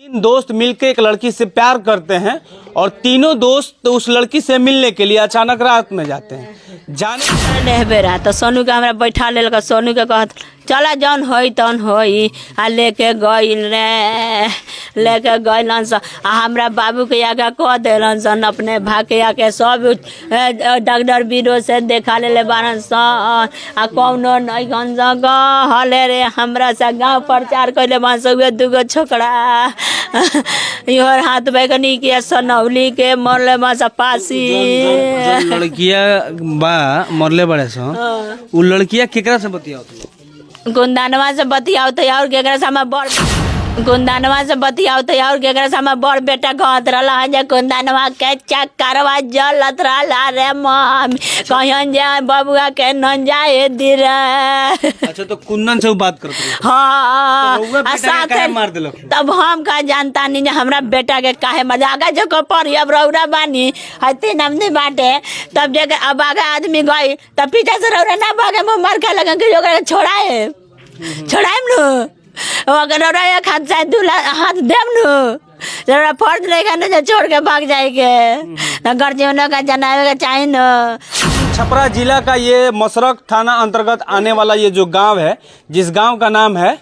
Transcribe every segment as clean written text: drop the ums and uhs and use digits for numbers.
तीन दोस्त मिलकर एक लड़की से प्यार करते हैं और तीनों दोस्त उस लड़की से मिलने के लिए अचानक रात में जाते हैं। जाने बेरा तो सोनू के हमरा बैठा ले, सोनू के कहत चला जौन होई तौन होई आ लेके गइल रे, लेके गइलन स आ हमरा बाबू के आगे कह देलन सन अपने भाके आके सब डॉक्टर बीरो से देखा ले बारन सन आ कौनो नहीं गन जगह हले रे हमरा से गाँव प्रचार कैले बन सब दूगो छोकरा इहर हाथ बैगनी के सनौली के मरले बा पासी लड़किया बा मरले बड़े सो उ लड़किया केकरा से बतियावत गुंदानवा से बतियावत और केकरा से हम बड़ गुंदानवा से बतियावत और केकरा से हम बड़ बेटा कहत रहला है जे गुंदानवा के चक्करवा जलत रहला रे मम्मी कहन जे बबुआ के न जाए दिर। अच्छा तो कुंदन से बात करत हाँ तो साथे मार देलक। तब हम का जानता नहीं हमरा बेटा के काहे मजा आगा जो कपर अब रौरा बानी हते नमने बाटे तब जे अब आगा आदमी गई तब पीछे से रौरा ना भागे मुंह मार के लगन के ओकरा छोड़ाए न अगर रौरा एक हाथ से दूला हाथ देम न रौरा फर्ज लेगा न छोड़ के भाग जाएंगे घर जीवनों का जनावे का चाहिए न। छपरा जिला का ये मसरक थाना अंतर्गत आने वाला ये जो गांव है, जिस गांव का नाम है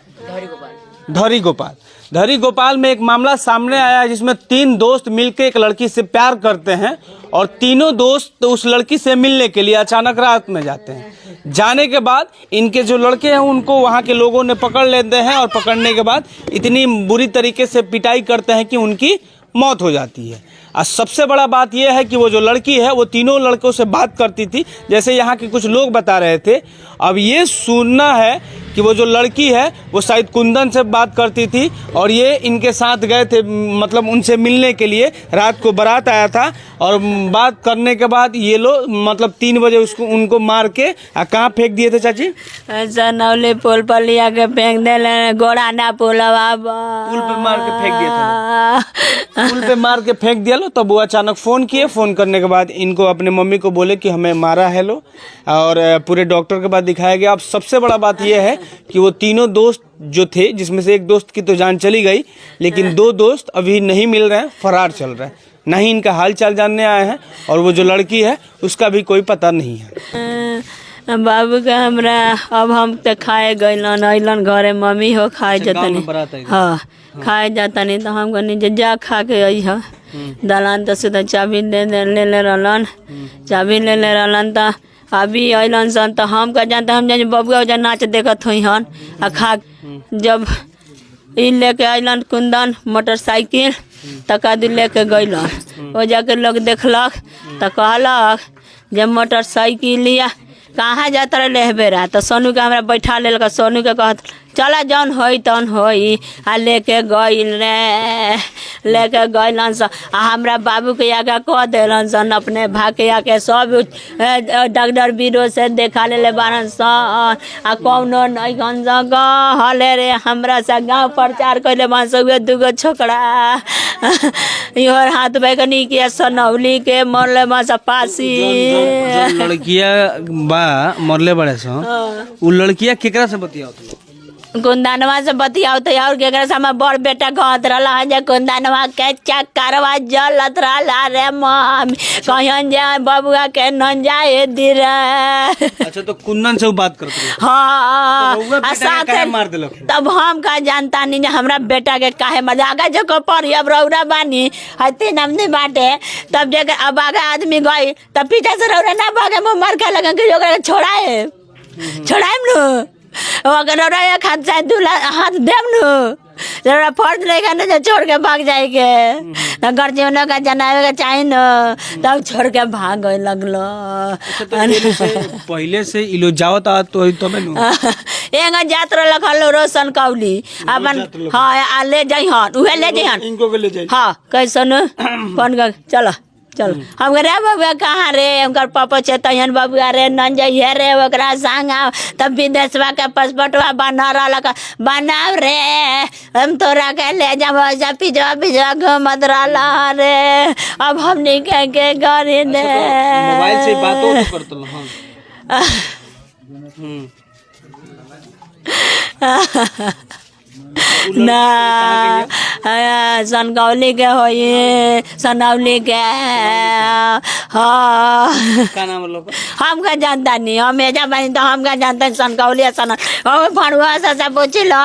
धरी गोपाल में एक मामला सामने आया है जिसमें तीन दोस्त मिलकर एक लड़की से प्यार करते हैं और तीनों दोस्त उस लड़की से मिलने के लिए अचानक रात में जाते हैं। जाने के बाद इनके जो लड़के हैं उनको वहां के लोगों ने पकड़ लेते हैं और पकड़ने के बाद इतनी बुरी तरीके से पिटाई करते हैं कि उनकी मौत हो जाती है। और सबसे बड़ा बात यह है कि वो जो लड़की है वो तीनों लड़कों से बात करती थी, जैसे यहाँ के कुछ लोग बता रहे थे। अब ये सुनना है कि वो जो लड़की है वो शायद कुंदन से बात करती थी और ये इनके साथ गए थे, मतलब उनसे मिलने के लिए। रात को बारात आया था और बात करने के बाद ये लोग मतलब 3 बजे उनको मार के कहाँ फेंक दिए थे चाची? सनौली पुल पर लिया के फेंक दे, गोड़ा ना पुलवा पुल पे मार के फेंक दिया था। पुल पे मार के फेंक दिया लो। तब वो अचानक फ़ोन किए, फ़ोन करने के बाद इनको अपने मम्मी को बोले कि हमें मारा है लो, और पूरे डॉक्टर के बाद दिखाया गया। अब सबसे बड़ा बात यह है कि वो तीनों दोस्त जो थे, जिसमें से एक दोस्त की तो जान चली गई, लेकिन 2 दोस्त अभी नहीं मिल रहे हैं, फरार चल रहे हैं। ना ही इनका हाल चाल जानने आए हैं और वो जो लड़की है उसका भी कोई पता नहीं है। बाबू का हमरा अब हम तो खाए गइलन अइलन घरे मम्मी हो खाए जतनी हाँ खाए जाता नहीं तो हम कहनी जा खा के आई है। दलान तो सुधा चाबी ले रहलन, चाबी ले रहलन तो अभी अलन सन तो हम का जानता हम जान बबुआ जा नाच देखत हुई हन आ खा। जब इन लेके अलन कुंदन मोटरसाइकिल तकादी लेके गइलन, वो जाके लोग देखलक तो कहलक जब मोटरसाइकिल लिया कहाँ जाता रहे बेरा तो सोनू के हमरा बैठा ले, सोनू के कहत चला जौन होई तौन होई आ लेके गइल रे, लेके गइलन स आ हमरा बाबू के आगे कह देलन सन अपने भाके आके सब डॉक्टर बीरो से देखा ले बारन सन आ कौनो नहीं गन जगह हले रे हमरा से गाँव प्रचार कैले बन सब दूगो छोकरा इहर हाथ बैगनी के सनौली के मरले बा पासी लड़किया बा मरले बड़े सो उ लड़किया केकरा से बतियावत गुंदानवा से बतियावत और केकरा से हम बड़ बेटा कहत रहला है जे गुंदानवा के चक्करवा जलत रहला रे मम्मी कहन जे बबुआ के न जाए दिर। अच्छा तो कुंदन से बात करत हाँ तो साथे मार देलक। तब हम का जानता नहीं हमरा बेटा के काहे मजा आगा जो कपर अब रौरा बानी हते नमने बाटे तब जे अब आगा आदमी गई तब पीछे से रौरा ना भागे मुंह मार के लगन के ओकरा छोड़ाए न अगर रौरा एक हाथ से दूला हाथ देम न रौरा फर्ज लेगा न छोड़ के भाग जाएंगे घर जीवनों का जनावे का चाहिए न तब छोड़ के भाग लगलो। पहले से इलो जावत आ तो एंगा जात्रा लखल रोशन कौली अपन हाँ ले जाइहन उहे ले जाइहन इनको के ले जाई हाँ कैसन फोन कर चलो चल हम रे बबुआ कहाँ रे हमकर पापा चेतन बबुआ रे नन जाइए रे ओकरा संग तब विदेशवा के पासपोर्टवा बना रहा बनाव रे हम तोरा के ले जा पिजवा घूमत रहा रे अब हमनी के गाड़ी दे मोबाइल से बातों करत हाँ ना सनकौली के होई सनौली के। हाँ क्या नाम है लोग का? हम का जानता नहीं, हम एजा बनी तो हम का जानता सनकौली सन फड़ुआ से पूछ लो।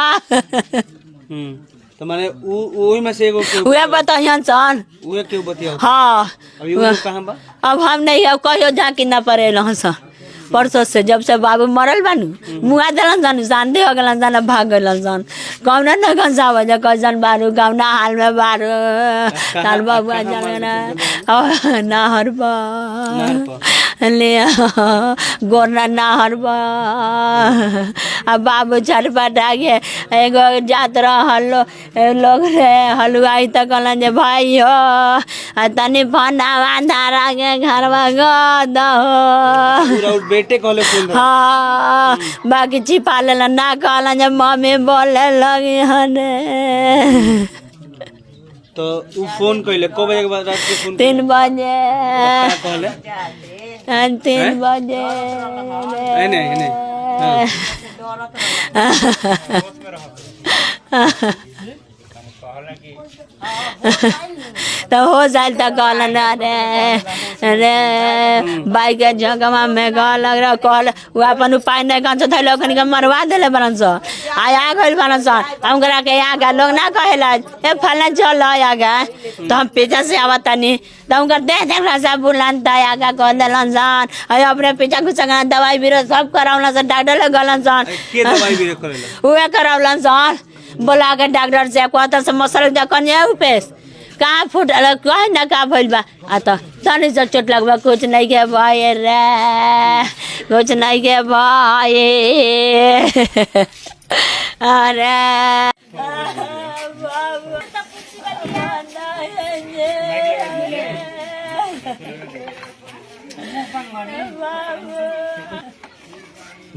तो माने वही में से एगो उहे बताइए सन, उहे क्यों बतिया? हाँ अभी वो कहाँ बा? अब हम नहीं अब कहियो झाँकी ना पड़ेल सन। परसों से जब से बाबू मरल बानू मुआ दिलन सन, शांति हो गलन सन, भाग गलन सन। कौन न कंसा वजह कैसन बारू कौना हाल में बारू तार बाबुआ जाना नाहर ले गोरना नाहर अब बाबू छटपटा के एगो जात रहल लोग रे हलवाई तक कहलन जे भाई हो तनी फंडा बांधा के घरवा गद हो। बेटे कहले फोन हाँ बाकी छिपा लेलन ना कहलन जब मम्मी बोले लगी हने। तो उ फोन कइले को बजे के बाद रात के फोन? 3 बजे। क्या कहले? 3 बजे नहीं तो हो जाए तो कहलन अरे बाइक के झगमा में कह लग रहा कहल वो अपन उपाय नहीं कौन से थैलो के मरवा दिले बनन सर आया गइल बनन सर। हम करा के यहाँ का लोग ना कहेला ए फलना चल आगा तो हम पीछे से आवत नहीं तो हम दे देखला सब बुलानता आगा कह दिलन सन अरे अपने पीछे कुछ दवाई बीरो सब करावला सन डॉक्टर ले गलन सन के दवाई बीरो करेला उहे करावलन सन बोला के डॉक्टर से कहता से मसल कन्या उपेश कहाँ फुटल कह ना का भइल बा आ तो तनी से चोट लगबा कुछ नहीं के भाई रे कुछ नहीं के भाई अरे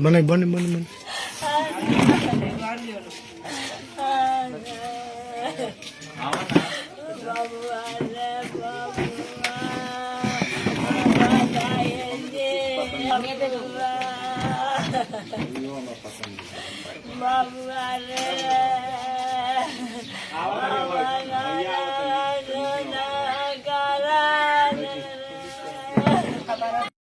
बने बने बने बने बाबू